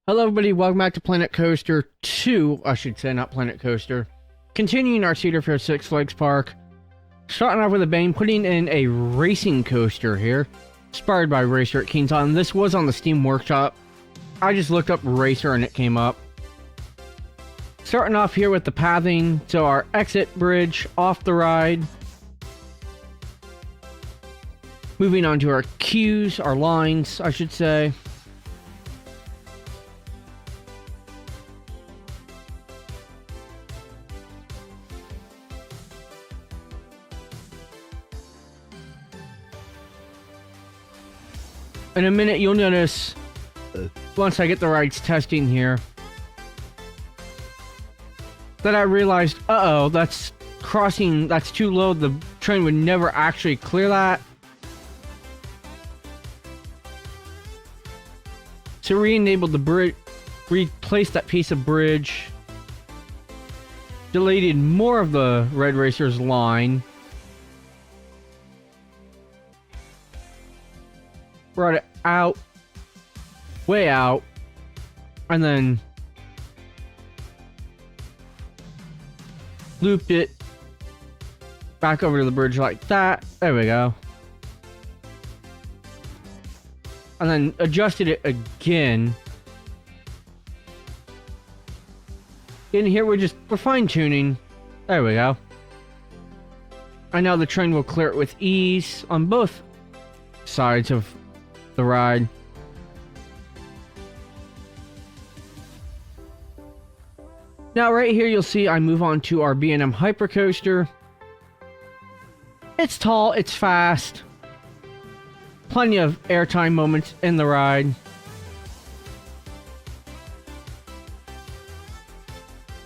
Hello everybody, welcome back to Planet Coaster 2, I should say, not Planet Coaster. Continuing our Cedar Fair Six Flags Park. Starting off with a bang, putting in a racing coaster here. Inspired by Racer at Kings Island. This was on the Steam Workshop. I just looked up Racer and it came up. Starting off here with the pathing, so our exit bridge off the ride. Moving on to our cues, our lines, I should say. In a minute, you'll notice, once I get the rides testing here, that I realized, uh-oh, that's crossing, that's too low, the train would never actually clear that. So re-enabled the bridge, replaced that piece of bridge, deleted more of the Red Racer's line, brought it out, way out, and then looped it back over to the bridge like that. There we go. And then adjusted it again. In here we're fine tuning. There we go. And now the train will clear it with ease on both sides of the ride. Now right here you'll see I move on to our B&M Hypercoaster. It's tall, it's fast. Plenty of airtime moments in the ride.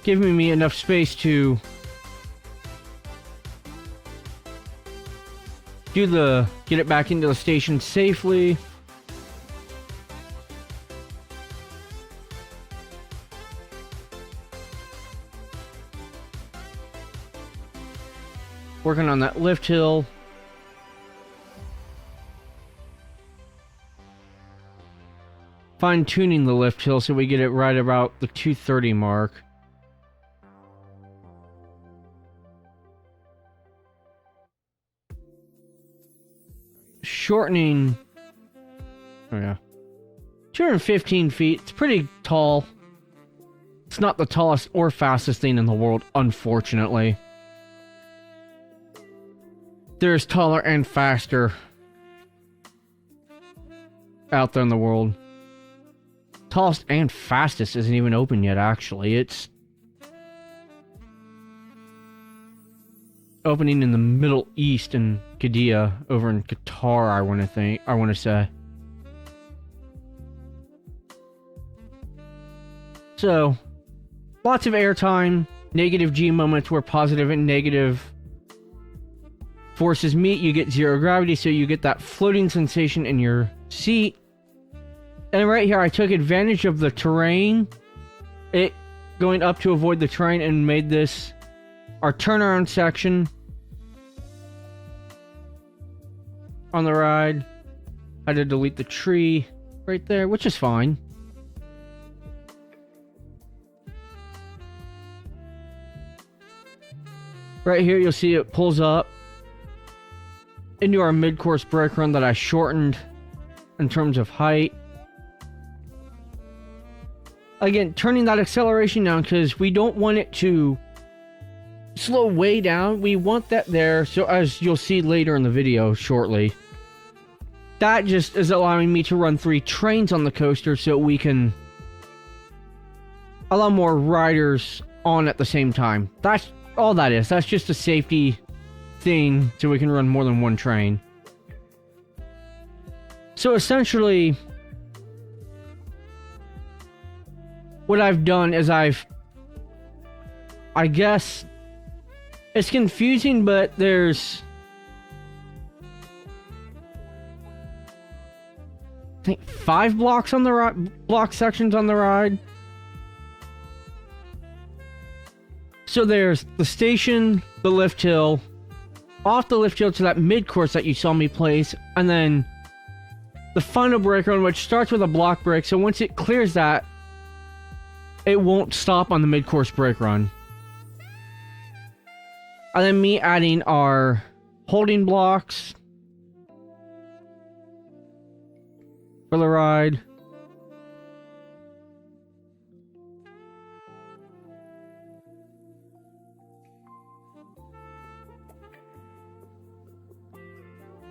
Giving me enough space to get it back into the station safely. Working on that lift hill. Fine tuning the lift hill so we get it right about the 230 mark. Shortening. Oh yeah. 215 feet. It's pretty tall. It's not the tallest or fastest thing in the world, unfortunately. There's taller and faster out there in the world. Tallest and fastest isn't even open yet, actually. It's opening in the Middle East in Qiddiya, over in Qatar, I want to say. So, lots of airtime, negative G moments where positive and negative forces meet, you get zero gravity, so you get that floating sensation in your seat. And right here, I took advantage of the terrain, it going up to avoid the terrain, and made this our turnaround section on the ride. I had to delete the tree right there, which is fine. Right here, you'll see it pulls up into our mid-course brake run that I shortened in terms of height. Again, turning that acceleration down because we don't want it to slow way down. We want that there, so as you'll see later in the video shortly, that just is allowing me to run 3 trains on the coaster so we can allow more riders on at the same time. That's all that is. That's just a safety thing so we can run more than one train. So essentially, what I've done is I guess it's confusing, but there's I think 5 blocks on the block sections on the ride. So there's the station, the lift hill, off the lift hill to that mid-course that you saw me place, and then the final brake run, which starts with a block brake. So once it clears that, it won't stop on the mid-course brake run. And then me adding our holding blocks for the ride.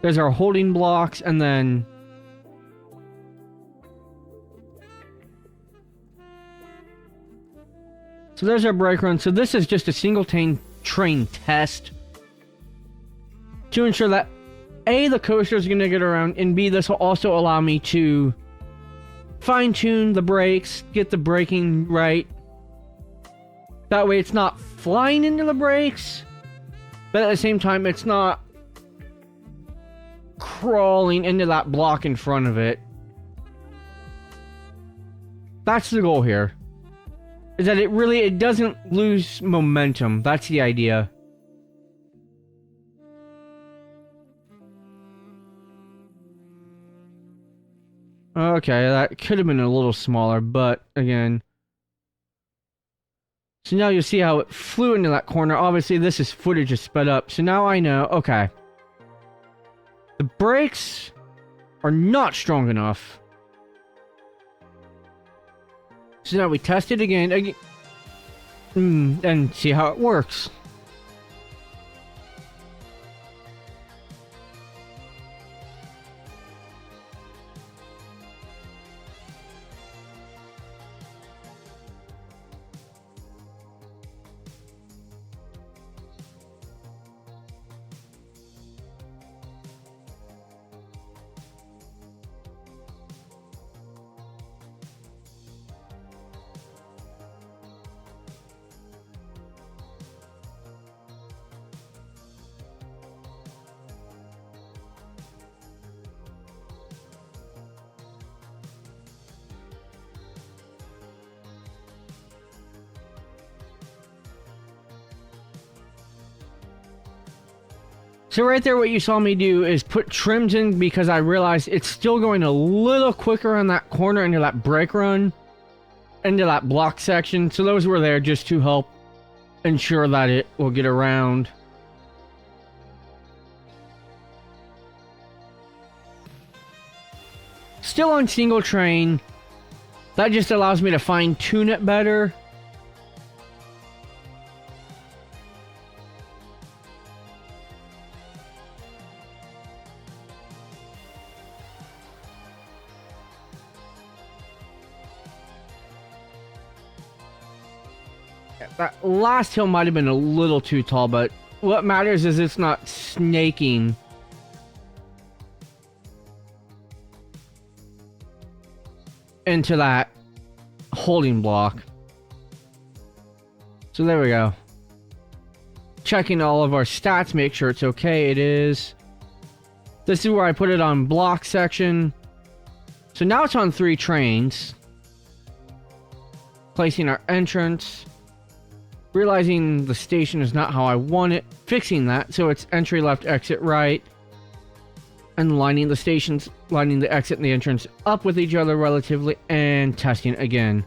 There's our holding blocks, and then so there's our brake run. So this is just a single train test to ensure that A, the coaster is going to get around, and B, this will also allow me to fine-tune the brakes, get the braking right. That way it's not flying into the brakes, but at the same time it's not crawling into that block in front of it. That's the goal here. Is that it doesn't lose momentum. That's the idea. Okay, that could have been a little smaller, but again. So now you see how it flew into that corner. Obviously, this is footage is sped up. So now I know, okay. The brakes are not strong enough. So now we test it again, and see how it works. So right there, what you saw me do is put trims in because I realized it's still going a little quicker on that corner into that brake run, into that block section. So those were there just to help ensure that it will get around. Still on single train. That just allows me to fine tune it better. That last hill might have been a little too tall, but what matters is it's not snaking. Into that holding block. So there we go. Checking all of our stats, make sure it's okay. It is. This is where I put it on block section. So now it's on 3 trains. Placing our entrance. Realizing the station is not how I want it, fixing that so it's entry left, exit right, and lining the stations, lining the exit and the entrance up with each other relatively, and testing again.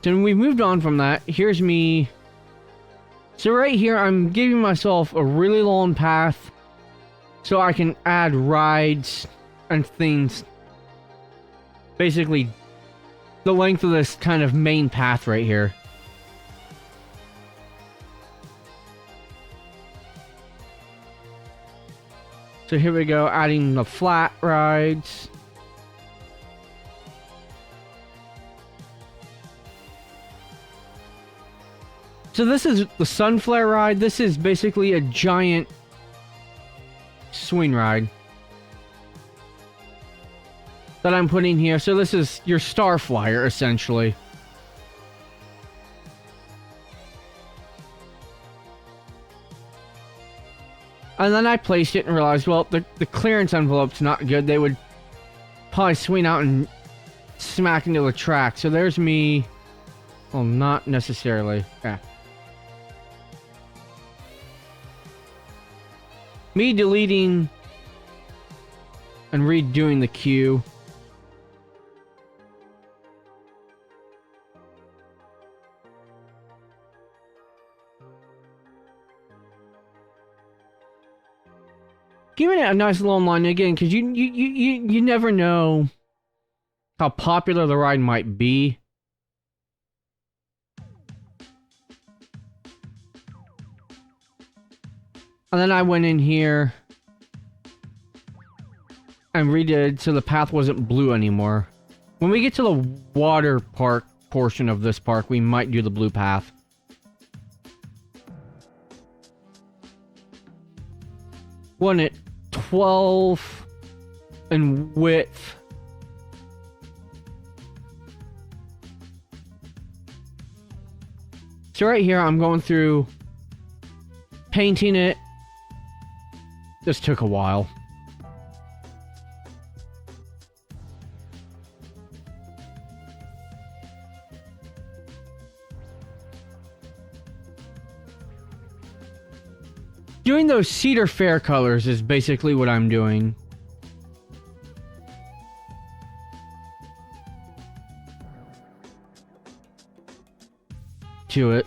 So we moved on from that. Here's me. So right here, I'm giving myself a really long path so I can add rides and things. Basically, the length of this kind of main path right here. So here we go, adding the flat rides. So this is the Sunflare ride. This is basically a giant swing ride that I'm putting here. So this is your Star Flyer, essentially. And then I placed it and realized, well, the clearance envelope's not good. They would probably swing out and smack into the track. So there's me. Well, not necessarily. Yeah. Me deleting and redoing the queue. Giving it a nice long line again, because you never know how popular the ride might be. And then I went in here and redid so the path wasn't blue anymore. When we get to the water park portion of this park, we might do the blue path. One at 12 in width. So right here, I'm going through painting it. This took a while. Doing those Cedar Fair colors is basically what I'm doing. To it.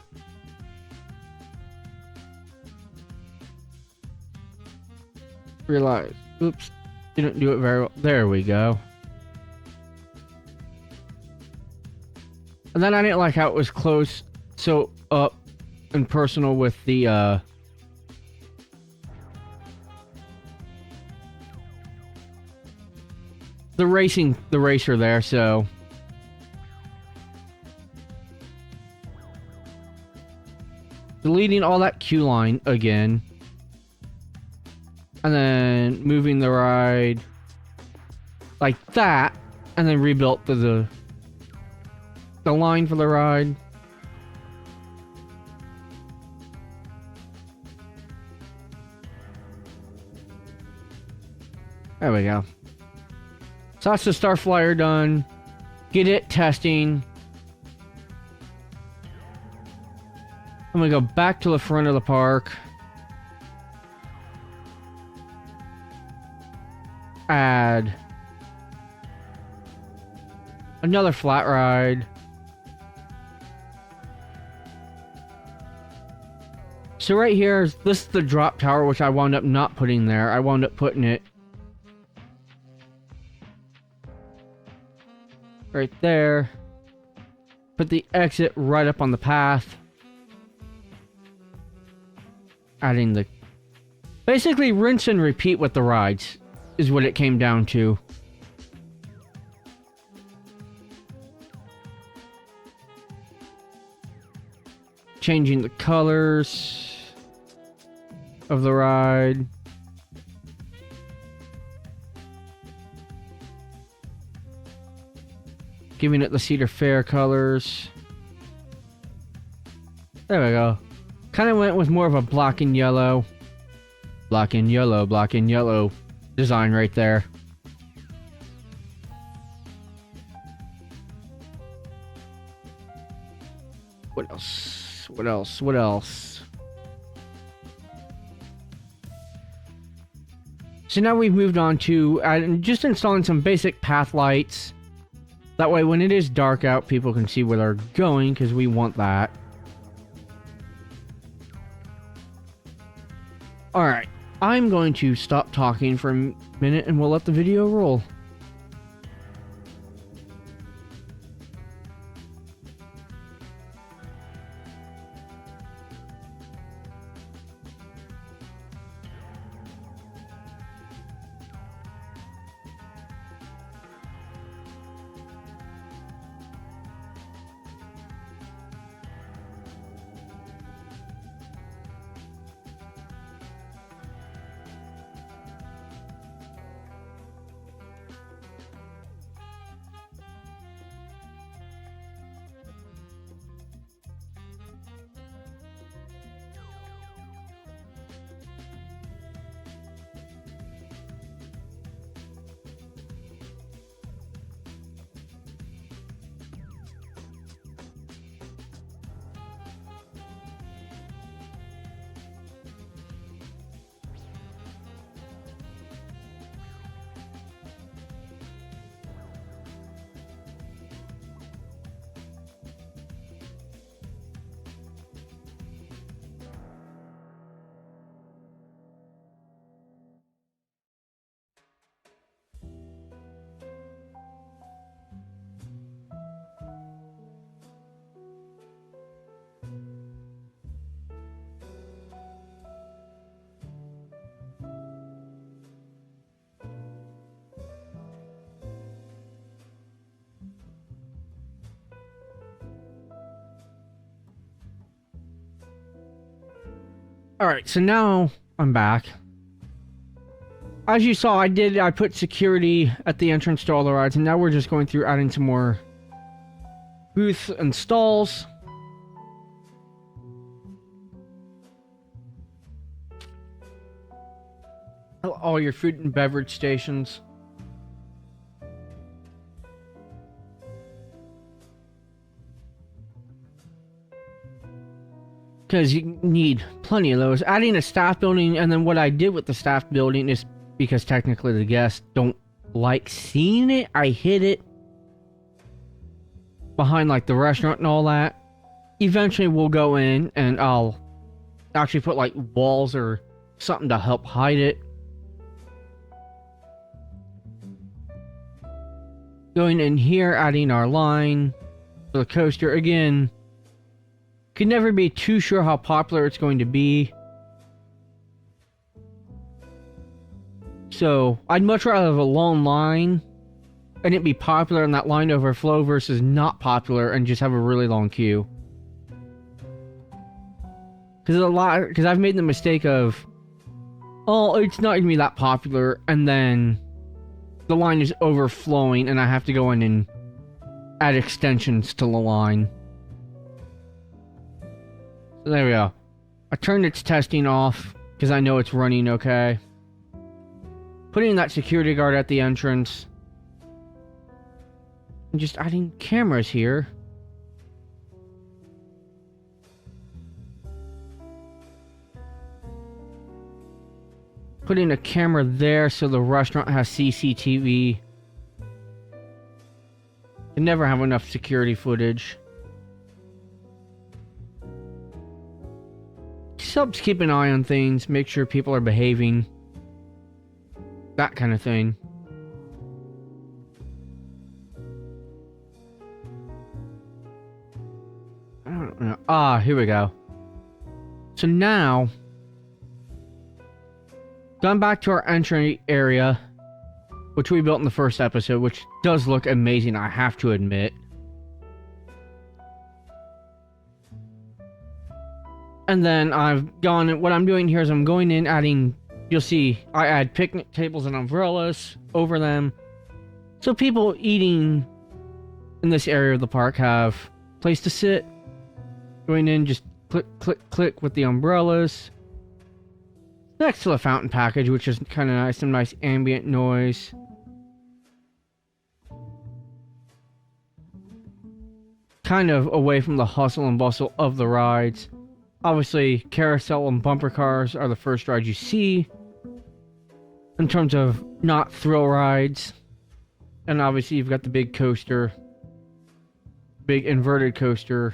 Realize, oops, didn't do it very well. There we go. And then I didn't like how it was close, so up and personal with the racer there, so deleting all that queue line again. And then moving the ride like that, and then rebuilt the line for the ride. There we go. So that's the Starflyer done. Get it testing. I'm gonna go back to the front of the park. Add another flat ride. So right here, this is the drop tower, which I wound up not putting there. I wound up putting it right there. Put the exit right up on the path. Adding the... Basically, rinse and repeat with the rides is what it came down to. Changing the colors of the ride. Giving it the Cedar Fair colors. There we go. Kind of went with more of a black and yellow. Black and yellow, black and yellow design right there. What else? What else? What else? So now we've moved on to just installing some basic path lights. That way when it is dark out, people can see where they're going, because we want that. Alright, I'm going to stop talking for a minute and we'll let the video roll. Alright, so now I'm back. As you saw, I put security at the entrance to all the rides, and now we're just going through adding some more booths and stalls. All your food and beverage stations. Because you need plenty of those. Adding a staff building, and then what I did with the staff building is, because technically the guests don't like seeing it, I hid it behind like the restaurant and all that. Eventually we'll go in and I'll actually put like walls or something to help hide it. Going in here, adding our line for the coaster. Again, could never be too sure how popular it's going to be. So, I'd much rather have a long line and it be popular and that line overflow versus not popular and just have a really long queue. Because I've made the mistake of, oh, it's not going to be that popular, and then the line is overflowing and I have to go in and add extensions to the line. So there we go. I turned its testing off because I know it's running okay. Putting that security guard at the entrance. And just adding cameras here. Putting a camera there so the restaurant has CCTV. You never have enough security footage. Subs keep an eye on things, make sure people are behaving. That kind of thing. I don't know. Ah, here we go. So now, gone back to our entry area, which we built in the first episode, which does look amazing, I have to admit. And then I've gone, and what I'm doing here is I'm going in, adding, you'll see, I add picnic tables and umbrellas over them. So people eating in this area of the park have a place to sit. Going in, just click, click, click with the umbrellas. Next to the fountain package, which is kind of nice, some nice ambient noise. Kind of away from the hustle and bustle of the rides. Obviously, carousel and bumper cars are the first rides you see. In terms of not thrill rides. And obviously you've got the big coaster. Big inverted coaster.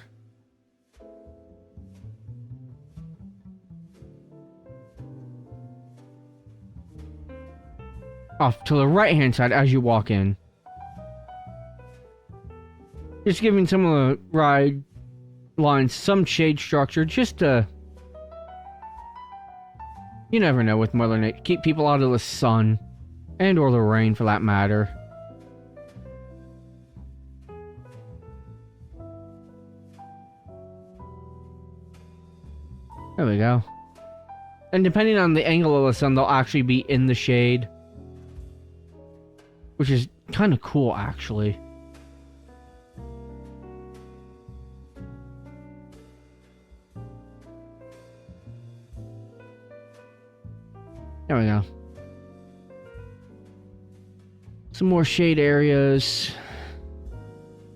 Off to the right hand side as you walk in. Just giving some of the ride lines some shade structure just to, you never know with Mother Nature, keep people out of the sun and or the rain for that matter. There we go. And depending on the angle of the sun, they'll actually be in the shade, which is kind of cool actually. There we go. Some more shade areas.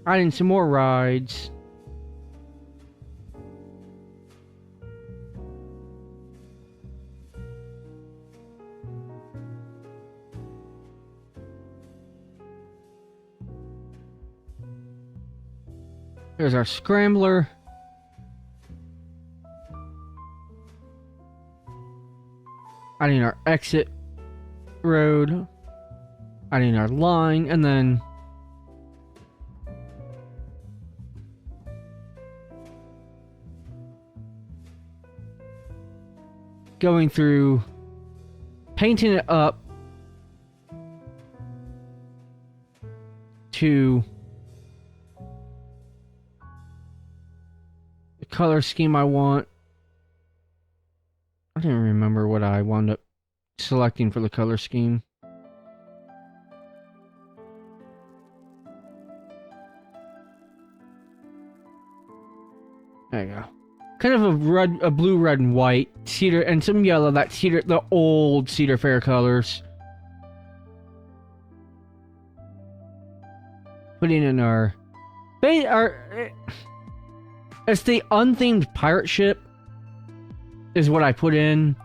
Adding some more rides. There's our scrambler. Adding our exit road, adding our line, and then going through, painting it up to the color scheme I want. don't even remember what I wound up selecting for the color scheme. There you go. Kind of a blue, red, and white cedar, and some yellow. That cedar, the old Cedar Fair colors. Putting in our it's the unthemed pirate ship is what I put in.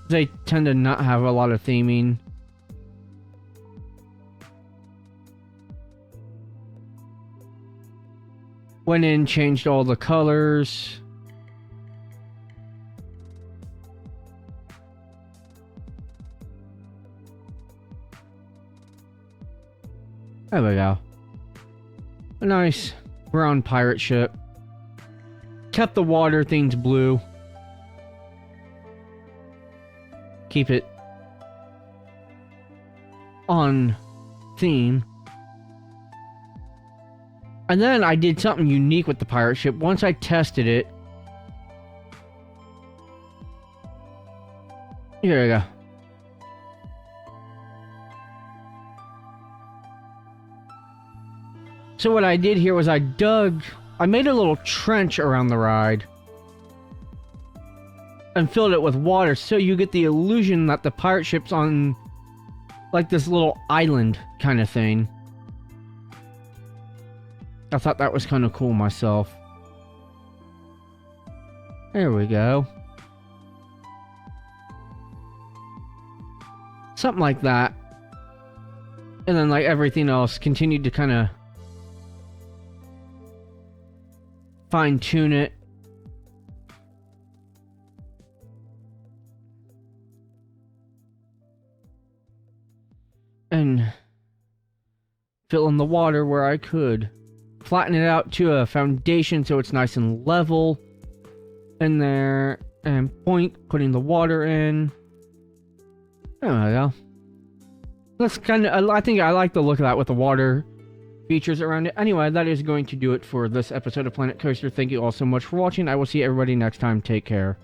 They tend to not have a lot of theming. Went in, changed all the colors. There we go. A nice brown pirate ship. Kept the water things blue. Keep it on theme. And then I did something unique with the pirate ship. Once I tested it. Here we go. So what I did here was I made a little trench around the ride. And filled it with water so you get the illusion that the pirate ship's on like this little island kind of thing. I thought that was kind of cool myself. There we go. Something like that. And then like everything else, continued to kind of fine-tune it. And fill in the water where I could. Flatten it out to a foundation so it's nice and level in there, and putting the water in. There we go. That's kind of, I think I like the look of that with the water features around it. Anyway, that is going to do it for this episode of Planet Coaster. Thank you all so much for watching. I will see everybody next time. Take care.